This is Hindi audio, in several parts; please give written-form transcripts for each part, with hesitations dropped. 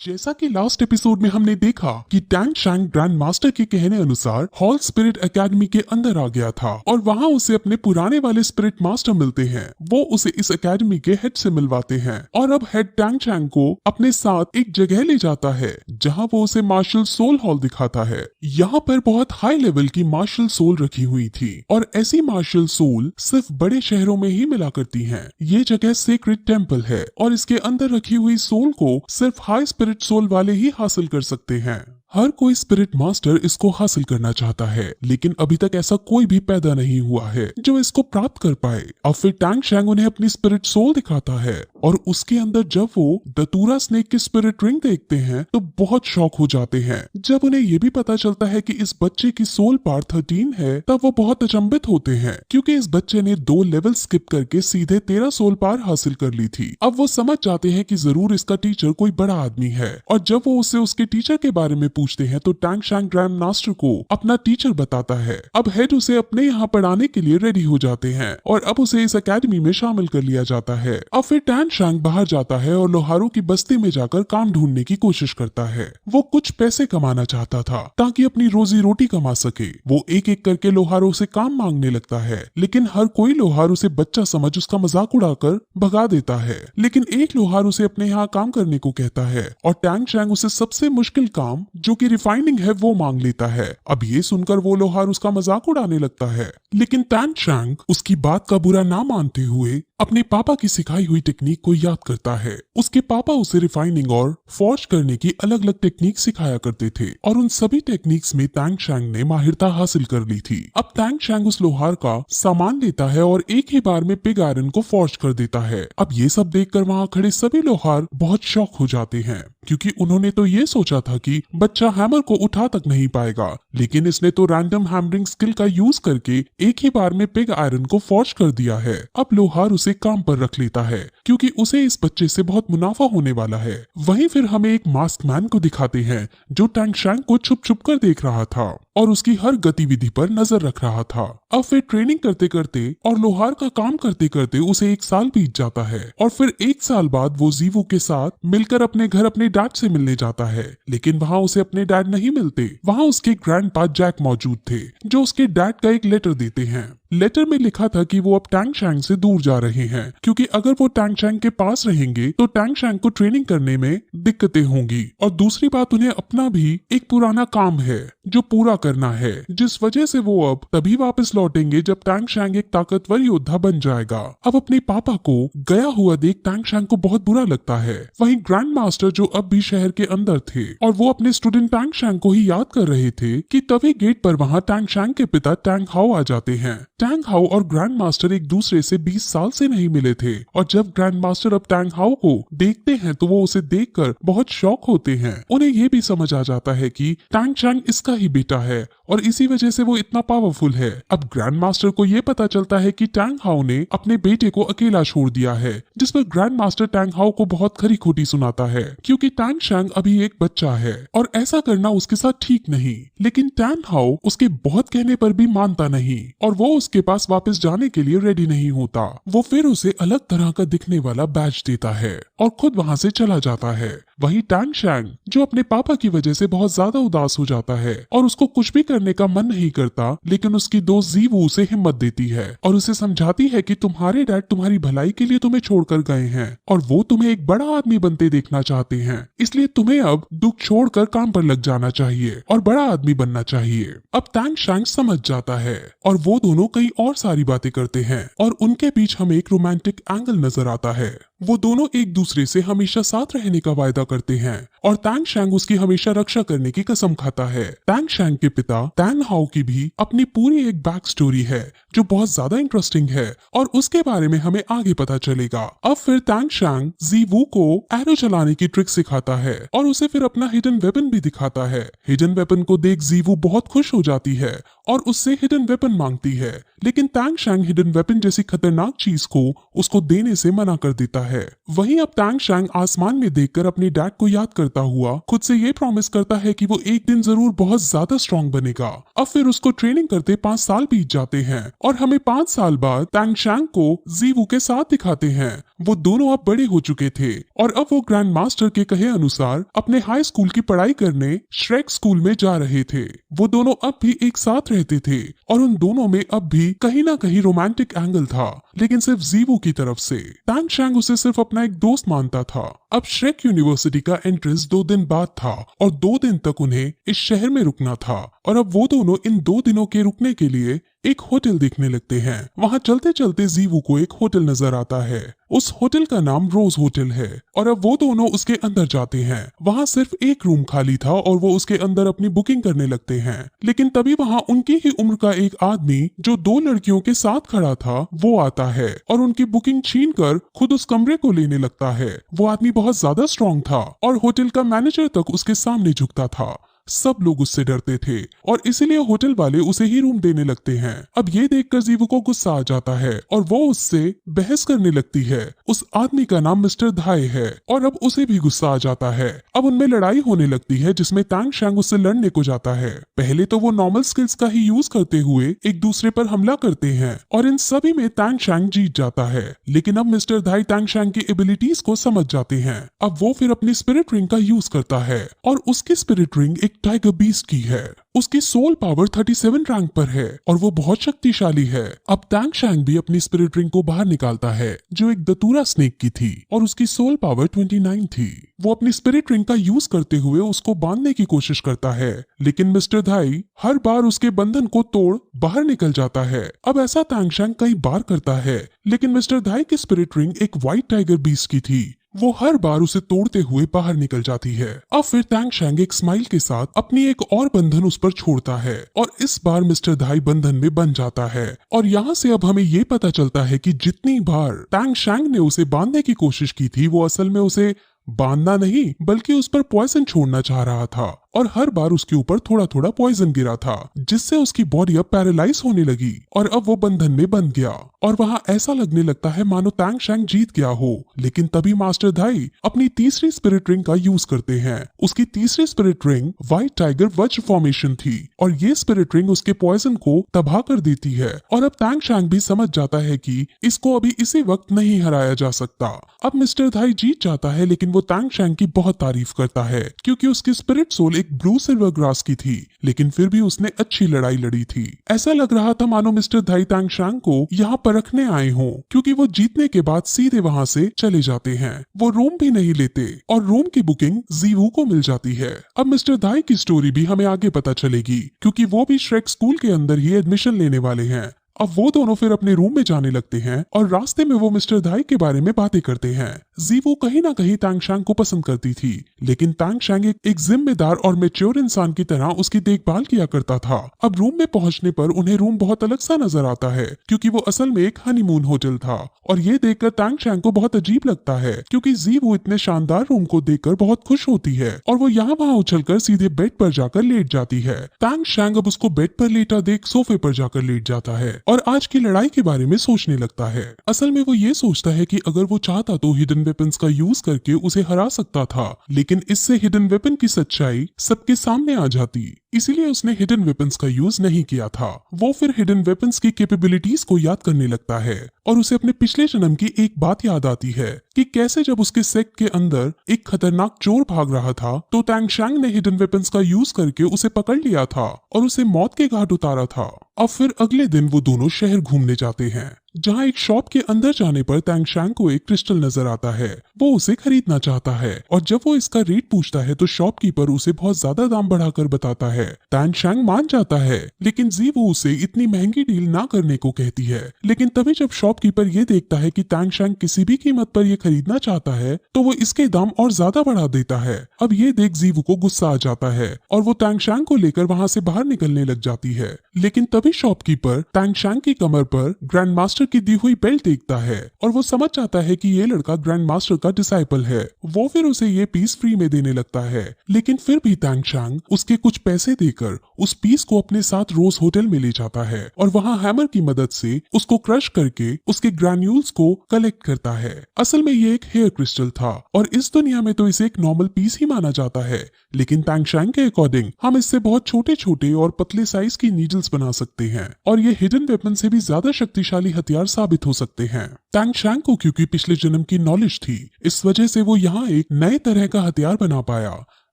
जैसा कि लास्ट एपिसोड में हमने देखा कि टैंग शैंग ग्रैंड मास्टर के कहने अनुसार हॉल स्पिरिट एकेडमी के अंदर आ गया था और वहां उसे अपने पुराने वाले स्पिरिट मास्टर मिलते हैं। वो उसे इस एकेडमी के हेड से मिलवाते हैं और अब हेड टैंग शैंग को अपने साथ एक जगह ले जाता है जहां वो उसे मार्शल सोल हॉल दिखाता है। यहाँ पर बहुत हाई लेवल की मार्शल सोल रखी हुई थी और ऐसी मार्शल सोल सिर्फ बड़े शहरों में ही मिला करती हैं। ये जगह सेक्रेड टेम्पल है और इसके अंदर रखी हुई सोल को सिर्फ हाई स्पिरिट सोल वाले ही हासिल कर सकते हैं। हर कोई स्पिरिट मास्टर इसको हासिल करना चाहता है, लेकिन अभी तक ऐसा कोई भी पैदा नहीं हुआ है जो इसको प्राप्त कर पाए। अब फिर टैंग शैंग उन्हें अपनी स्पिरिट सोल दिखाता है और उसके अंदर जब वो दतूरा स्नेक की स्पिरिट रिंग देखते हैं तो बहुत शॉक हो जाते हैं। जब उन्हें ये भी पता चलता है कि इस बच्चे की सोल पावर 13 है तब वो बहुत अचंभित होते हैं, क्योंकि इस बच्चे ने 2 लेवल स्किप करके सीधे 13 सोल पावर हासिल कर ली थी। अब वो समझ जाते हैं कि जरूर इसका टीचर कोई बड़ा आदमी है और जब वो उससे उसके टीचर के बारे में पूछते हैं तो टैंग शैंग ग्रैंड मास्टर को अपना टीचर बताता है। अब हेड उसे अपने यहाँ पढ़ाने के लिए रेडी हो जाते हैं और अब उसे इस एकेडमी में शामिल कर लिया जाता है। अब फिर टैंग शैंग बाहर जाता है और लोहारों की बस्ती में जाकर काम ढूंढने की कोशिश करता है। वो कुछ पैसे कमाना चाहता था ताकि अपनी रोजी रोटी कमा सके। वो एक एक करके लोहारों से काम मांगने लगता है, लेकिन हर कोई लोहार उसे बच्चा समझ उसका मजाक उड़ाकर भगा देता है। लेकिन एक लोहार उसे अपने यहाँ काम करने को कहता है और टैंग शैंग उसे सबसे मुश्किल काम जो कि रिफाइनिंग है वो मांग लेता है। अब ये सुनकर वो लोहार उसका मजाक उड़ाने लगता है, लेकिन टैंग शैंग उसकी बात का बुरा ना मानते हुए अपने पापा की सिखाई हुई टेक्निक को याद करता है। उसके पापा उसे रिफाइनिंग और फॉर्ज करने की अलग अलग टेक्निक सिखाया करते थे और उन सभी टेक्निक्स में टैंग शैंग ने माहिरता हासिल कर ली थी। अब टैंग शैंग उस लोहार का सामान लेता है और एक ही बार में पिग आयरन को फॉर्ज कर देता है। अब ये सब देखकर वहाँ खड़े सभी लोहार बहुत शॉक हो जाते हैं, क्योंकि उन्होंने तो ये सोचा था कि बच्चा हैमर को उठा तक नहीं पाएगा, लेकिन इसने तो रैंडम हैमरिंग स्किल का यूज करके एक ही बार में पिग आयरन को फॉर्ज कर दिया है। अब लोहार उसे काम पर रख लेता है क्योंकि उसे इस बच्चे से बहुत मुनाफा होने वाला है। वहीं फिर हमें एक मास्क मैन को दिखाते हैं जो टैंग शैंग को छुप छुप कर देख रहा था और उसकी हर गतिविधि पर नजर रख रहा था। अब फिर ट्रेनिंग करते करते और लोहार का काम करते करते उसे 1 साल बीत जाता है और फिर 1 साल बाद वो जीवू के साथ मिलकर अपने घर अपने डैड से मिलने जाता है, लेकिन वहाँ उसे अपने डैड नहीं मिलते। वहाँ उसके ग्रैंडपा जैक मौजूद थे जो उसके डैड का एक लेटर देते हैं। लेटर में लिखा था कि वो अब टैंग शैंग से दूर जा रहे हैं, क्योंकि अगर वो टैंग शैंग के पास रहेंगे तो टैंग शैंग को ट्रेनिंग करने में दिक्कतें होंगी और दूसरी बात उन्हें अपना भी एक पुराना काम है जो पूरा करना है, जिस वजह से वो अब तभी वापस लौटेंगे जब टैंग शैंग एक ताकतवर योद्धा बन जाएगा। अब अपने पापा को गया हुआ देख टैंग शैंग को बहुत बुरा लगता है। वहीं ग्रैंड मास्टर जो अब भी शहर के अंदर थे और वो अपने स्टूडेंट टैंग शैंग को ही याद कर रहे थे कि तभी गेट पर वहाँ टैंग शैंग के पिता टैंग हाओ आ जाते हैं। टैंग हाओ और ग्रैंड मास्टर एक दूसरे से 20 साल से नहीं मिले थे और जब ग्रैंड मास्टर अब टैंग हाओ को देखते हैं तो वो उसे देखकर बहुत शॉक होते हैं। उन्हें ये भी समझ आ जाता है कि टैंग शैंग इसका ही बेटा है और इसी वजह से वो इतना पावरफुल है। अब ग्रैंड मास्टर को ये पता चलता है कि टैंग हाओ ने अपने बेटे को अकेला छोड़ दिया है, जिस पर ग्रैंड मास्टर टैंग हाओ को बहुत खरी खोटी सुनाता है, क्योंकि टैंग शैंग अभी एक बच्चा है और ऐसा करना उसके साथ ठीक नहीं। लेकिन टैंग हाओ उसके बहुत कहने पर भी मानता नहीं और वो उसके पास वापस जाने के लिए रेडी नहीं होता। वो फिर उसे अलग तरह का दिखने वाला बैज देता है और खुद वहाँ से चला जाता है। वहीं टैंग शैंग जो अपने पापा की वजह से बहुत ज्यादा उदास हो जाता है और उसको कुछ भी करने का मन नहीं करता, लेकिन उसकी दोस्त जीवू उसे हिम्मत देती है और उसे समझाती है कि तुम्हारे डैड तुम्हारी भलाई के लिए तुम्हें छोड़कर गए हैं और वो तुम्हें एक बड़ा आदमी बनते देखना चाहते हैं, इसलिए तुम्हें अब दुख छोड़कर काम पर लग जाना चाहिए और बड़ा आदमी बनना चाहिए। अब टैंग शैंग समझ जाता है और वो दोनों कई और सारी बातें करते हैं और उनके बीच हमें एक रोमांटिक एंगल नजर आता है। वो दोनों एक दूसरे से हमेशा साथ रहने का वायदा करते हैं और टैंग शैंग उसकी हमेशा रक्षा करने की कसम खाता है। टैंग शैंग के पिता टैंग हाओ की भी अपनी पूरी एक बैक स्टोरी है जो बहुत ज्यादा इंटरेस्टिंग है और उसके बारे में हमें आगे पता चलेगा। अब फिर टैंग शैंग जीवू को एरो चलाने की ट्रिक सिखाता है और उसे फिर अपना हिडन वेपन भी दिखाता है। हिडन वेपन को देख जीवू बहुत खुश हो जाती है और उससे हिडन वेपन मांगती है, लेकिन टैंग शैंग हिडन वेपन जैसी खतरनाक चीज को उसको देने से मना कर देता है। वहीं अब टैंग शैंग आसमान में देखकर अपने डैड को याद करता हुआ खुद से ये प्रॉमिस करता है कि वो एक दिन जरूर बहुत ज्यादा स्ट्रॉन्ग बनेगा। अब फिर उसको ट्रेनिंग करते 5 साल बीत जाते हैं और हमें 5 साल बाद टैंग शैंग को जीवू के साथ दिखाते हैं। वो दोनों अब बड़े हो चुके थे और अब वो ग्रैंड मास्टर के कहे अनुसार अपने हाई स्कूल की पढ़ाई करने श्रेक स्कूल में जा रहे थे। वो दोनों अब भी एक साथ रहते थे और उन दोनों में अब भी कहीं ना कहीं रोमांटिक एंगल था, लेकिन सिर्फ जीवू की तरफ से। टैंग शैंग उसे सिर्फ अपना एक दोस्त मानता था। अब श्रेक यूनिवर्सिटी का एंट्रेंस 2 दिन बाद था और 2 दिन तक उन्हें इस शहर में रुकना था और अब वो दोनों इन 2 दिनों के रुकने के लिए एक होटल देखने लगते हैं। वहां चलते चलते जीवू को एक होटल नजर आता है। उस होटल का नाम रोज होटल है और अब वो दोनों उसके अंदर जाते हैं। वहां सिर्फ एक रूम खाली था और वो उसके अंदर अपनी बुकिंग करने लगते हैं, लेकिन तभी वहां उनकी ही उम्र का एक आदमी जो 2 लड़कियों के साथ खड़ा था वो आता है और उनकी बुकिंग छीन कर खुद उस कमरे को लेने लगता है। वो आदमी बहुत ज्यादा स्ट्रॉन्ग था और होटल का मैनेजर तक उसके सामने झुकता था। सब लोग उससे डरते थे और इसीलिए होटल वाले उसे ही रूम देने लगते हैं। अब ये देखकर जीवू को गुस्सा आ जाता है और वो उससे बहस करने लगती है। उस आदमी का नाम मिस्टर धाई है और अब उसे भी गुस्सा आ जाता है। अब उनमें लड़ाई होने लगती है जिसमें टैंग शैंग उससे लड़ने को जाता है। पहले तो वो नॉर्मल स्किल्स का ही यूज करते हुए एक दूसरे पर हमला करते हैं और इन सभी में टैंग शैंग जीत जाता है, लेकिन अब मिस्टर धाई टैंग शैंग की एबिलिटीज को समझ जाते हैं। अब वो फिर अपनी स्पिरिट रिंग का यूज करता है और उसकी स्पिरिट रिंग एक टाइगर बीस्ट की है। उसकी सोल पावर 37 रैंक पर है और वो बहुत शक्तिशाली है। अब टैंग शैंग भी अपनी स्पिरिट रिंग को बाहर निकालता है जो एक दतूरा स्नेक की थी और उसकी सोल पावर 29 थी। वो अपनी स्पिरिट रिंग का यूज करते हुए उसको बांधने की कोशिश करता है, लेकिन मिस्टर धाई हर बार उसके बंधन को तोड़ बाहर निकल जाता है। अब ऐसा टैंग शैंग कई बार करता है, लेकिन मिस्टर धाई की स्पिरिट रिंग एक व्हाइट टाइगर बीस्ट की थी। वो हर बार उसे तोड़ते हुए बाहर निकल जाती है। अब फिर टैंग शैंग एक स्माइल के साथ अपनी एक और बंधन उस पर छोड़ता है और इस बार मिस्टर धाई बंधन में बंध जाता है। और यहाँ से अब हमें ये पता चलता है कि जितनी बार टैंग शैंग ने उसे बांधने की कोशिश की थी वो असल में उसे बांधना नहीं बल्कि उस पर पॉइजन छोड़ना चाह रहा था और हर बार उसके ऊपर थोड़ा थोड़ा पॉइजन गिरा था जिससे उसकी बॉडी अब पैरालाइज होने लगी और अब वो बंधन में बंध गया और वहाँ ऐसा लगने लगता है मानो टैंग शैंग जीत गया हो। लेकिन तभी मास्टर धाई अपनी तीसरी स्पिरिट रिंग का यूज करते हैं। उसकी तीसरी स्पिरिट रिंग व्हाइट टाइगर वज्र फॉर्मेशन थी और ये स्पिरिट रिंग उसके पॉइजन को तबाह कर देती है और अब टैंग शैंग भी समझ जाता है कि इसको अभी इसी वक्त नहीं हराया जा सकता। अब मिस्टर धाई जीत जाता है, लेकिन वो टैंग शैंग की बहुत तारीफ करता है क्योंकि उसकी स्पिरिट सोल एक ब्लू सिल्वर ग्रास की थी, लेकिन फिर भी उसने अच्छी लड़ाई लड़ी थी। ऐसा लग रहा था मानो मिस्टर धाई टैंग शैंग को यहाँ परखने आए हों, क्योंकि वो जीतने के बाद सीधे वहाँ से चले जाते हैं। वो रूम भी नहीं लेते और रूम की बुकिंग जीवू को मिल जाती है। अब मिस्टर धाई की स्टोरी भी हमें आगे पता चलेगी क्योंकि वो भी श्रेक स्कूल के अंदर ही एडमिशन लेने वाले हैं। अब वो दोनों फिर अपने रूम में जाने लगते हैं और रास्ते में वो मिस्टर धाई के बारे में बातें करते हैं। जीवू कहीं ना कहीं टैंग शैंग को पसंद करती थी, लेकिन टैंग शैंग एक जिम्मेदार और मैच्योर इंसान की तरह उसकी देखभाल किया करता था। अब रूम में पहुंचने पर उन्हें रूम बहुत अलग सा नजर आता है क्योंकि वो असल में एक हनीमून होटल था और ये देखकर टैंग शैंग को बहुत अजीब लगता है क्योंकि जीवू इतने शानदार रूम को देखकर बहुत खुश होती है और वो यहाँ वहाँ उछलकर सीधे बेड पर जाकर लेट जाती है। टैंग शैंग अब उसको बेड पर लेटा देख सोफे पर जाकर लेट जाता है और आज की लड़ाई के बारे में सोचने लगता है। असल में वो ये सोचता है कि अगर वो चाहता तो हिडन वेपन्स का यूज करके उसे हरा सकता था, लेकिन इससे हिडन वेपन की सच्चाई सबके सामने आ जाती, इसीलिए उसने हिडन वेपन्स का यूज नहीं किया था। वो फिर हिडन वेपन्स की कैपेबिलिटीज को याद करने लगता है और उसे अपने पिछले जन्म की एक बात याद आती है कि कैसे जब उसके सेक्ट के अंदर एक खतरनाक चोर भाग रहा था तो टैंग शैंग ने हिडन वेपन्स का यूज करके उसे पकड़ लिया था और उसे मौत के घाट उतारा था। अब फिर अगले दिन वो दोनों शहर घूमने जाते हैं जहाँ एक शॉप के अंदर जाने पर टैंग शैंग को एक क्रिस्टल नजर आता है। वो उसे खरीदना चाहता है और जब वो इसका रेट पूछता है तो शॉपकीपर उसे बहुत ज्यादा दाम बढ़ाकर बताता है। टैंग शैंग मान जाता है, लेकिन जीवू उसे इतनी महंगी डील ना करने को कहती है। लेकिन तभी जब शॉपकीपर ये देखता है कि टैंग शैंग किसी भी कीमत पर ये खरीदना चाहता है तो वो इसके दाम और ज्यादा बढ़ा देता है। अब ये देख जीवू को गुस्सा आ जाता है और वो टैंग शैंग को लेकर वहाँ से बाहर निकलने लग जाती है, लेकिन तभी शॉपकीपर टैंग शैंग की कमर पर ग्रैंड मास्टर की दी हुई बेल्ट देखता है और वो समझ जाता है कि ये लड़का ग्रैंड मास्टर का डिसाइपल है। वो फिर उसे ये पीस फ्री में देने लगता है, लेकिन फिर भी तांग शांग उसके कुछ पैसे देकर उस पीस को अपने साथ रोज होटल में ले जाता है और वहाँ हैमर की मदद से उसको क्रश करके उसके ग्रैन्यूल्स को कलेक्ट करता है। असल में ये एक हेयर क्रिस्टल था और इस दुनिया में तो इसे एक नॉर्मल पीस ही माना जाता है, लेकिन तांग शांग के अकॉर्डिंग हम इससे बहुत छोटे छोटे और पतले साइज की नीडल्स बना सकते हैं और ये हिडन वेपन से भी ज्यादा शक्तिशाली हथियार साबित हो सकते हैं। तांग शांग को क्योंकि पिछले जन्म की नॉलेज थी, इस वजह से वो यहाँ एक नए तरह का हथियार बना पाया।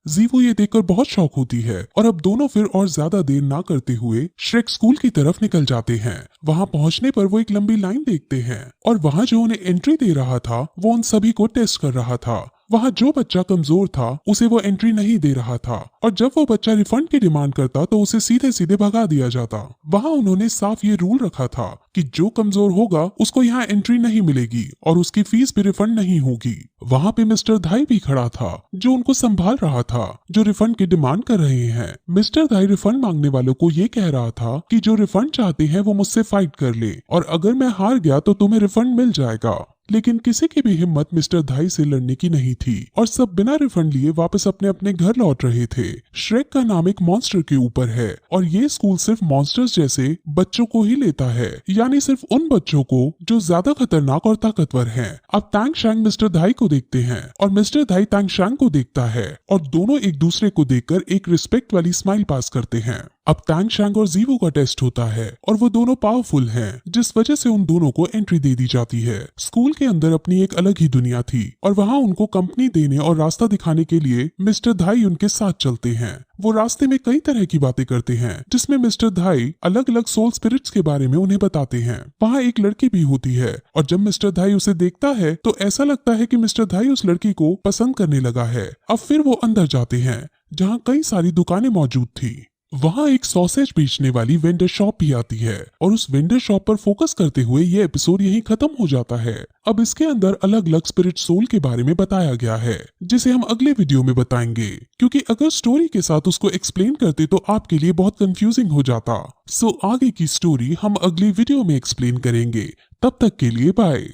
जीवो ये देखकर बहुत शौक होती है और अब दोनों फिर और ज्यादा देर ना करते हुए श्रेक स्कूल की तरफ निकल जाते हैं। वहाँ पहुँचने पर वो एक लंबी लाइन देखते हैं और वहाँ जो उन्हें एंट्री दे रहा था वो उन सभी को टेस्ट कर रहा था। वहाँ जो बच्चा कमजोर था उसे वो एंट्री नहीं दे रहा था और जब वो बच्चा रिफंड की डिमांड करता तो उसे सीधे सीधे भगा दिया जाता। वहाँ उन्होंने साफ ये रूल रखा था कि जो कमजोर होगा उसको यहाँ एंट्री नहीं मिलेगी और उसकी फीस भी रिफंड नहीं होगी। वहाँ पे मिस्टर धाई भी खड़ा था जो उनको संभाल रहा था जो रिफंड की डिमांड कर रहे हैं। मिस्टर धाई रिफंड मांगने वालों को ये कह रहा था कि जो रिफंड चाहते हैं वो मुझसे फाइट कर ले और अगर मैं हार गया तो तुम्हें रिफंड मिल जाएगा। लेकिन किसी की भी हिम्मत मिस्टर धाई से लड़ने की नहीं थी और सब बिना रिफंड लिए वापस अपने अपने घर लौट रहे थे। श्रेक का नाम एक मॉन्स्टर के ऊपर है और ये स्कूल सिर्फ मॉन्स्टर्स जैसे बच्चों को ही लेता है, यानी सिर्फ उन बच्चों को जो ज्यादा खतरनाक और ताकतवर हैं। अब तांग शांग मिस्टर धाई को देखते हैं और मिस्टर धाई तांग शांग को देखता है और दोनों एक दूसरे को देखकर एक रिस्पेक्ट वाली स्माइल पास करते हैं। अब तांग शांग और जीवो का टेस्ट होता है और वो दोनों पावरफुल हैं, जिस वजह से उन दोनों को एंट्री दे दी जाती है। स्कूल के अंदर अपनी एक अलग ही दुनिया थी और वहाँ उनको कंपनी देने और रास्ता दिखाने के लिए मिस्टर धाई उनके साथ चलते हैं। वो रास्ते में कई तरह की बातें करते हैं जिसमें मिस्टर धाई अलग अलग सोल स्पिरिट्स के बारे में उन्हें बताते हैं। वहाँ एक लड़की भी होती है और जब मिस्टर धाई उसे देखता है तो ऐसा लगता है कि मिस्टर धाई उस लड़की को पसंद करने लगा है। अब फिर वो अंदर जाते हैं जहाँ कई सारी दुकानें मौजूद थी। वहाँ एक सॉसेज बेचने वाली वेंडर शॉप भी आती है और उस वेंडर शॉप पर फोकस करते हुए ये एपिसोड यहीं खत्म हो जाता है। अब इसके अंदर अलग अलग स्पिरिट सोल के बारे में बताया गया है जिसे हम अगले वीडियो में बताएंगे, क्योंकि अगर स्टोरी के साथ उसको एक्सप्लेन करते तो आपके लिए बहुत कंफ्यूजिंग हो जाता। सो आगे की स्टोरी हम अगली वीडियो में एक्सप्लेन करेंगे। तब तक के लिए बाय।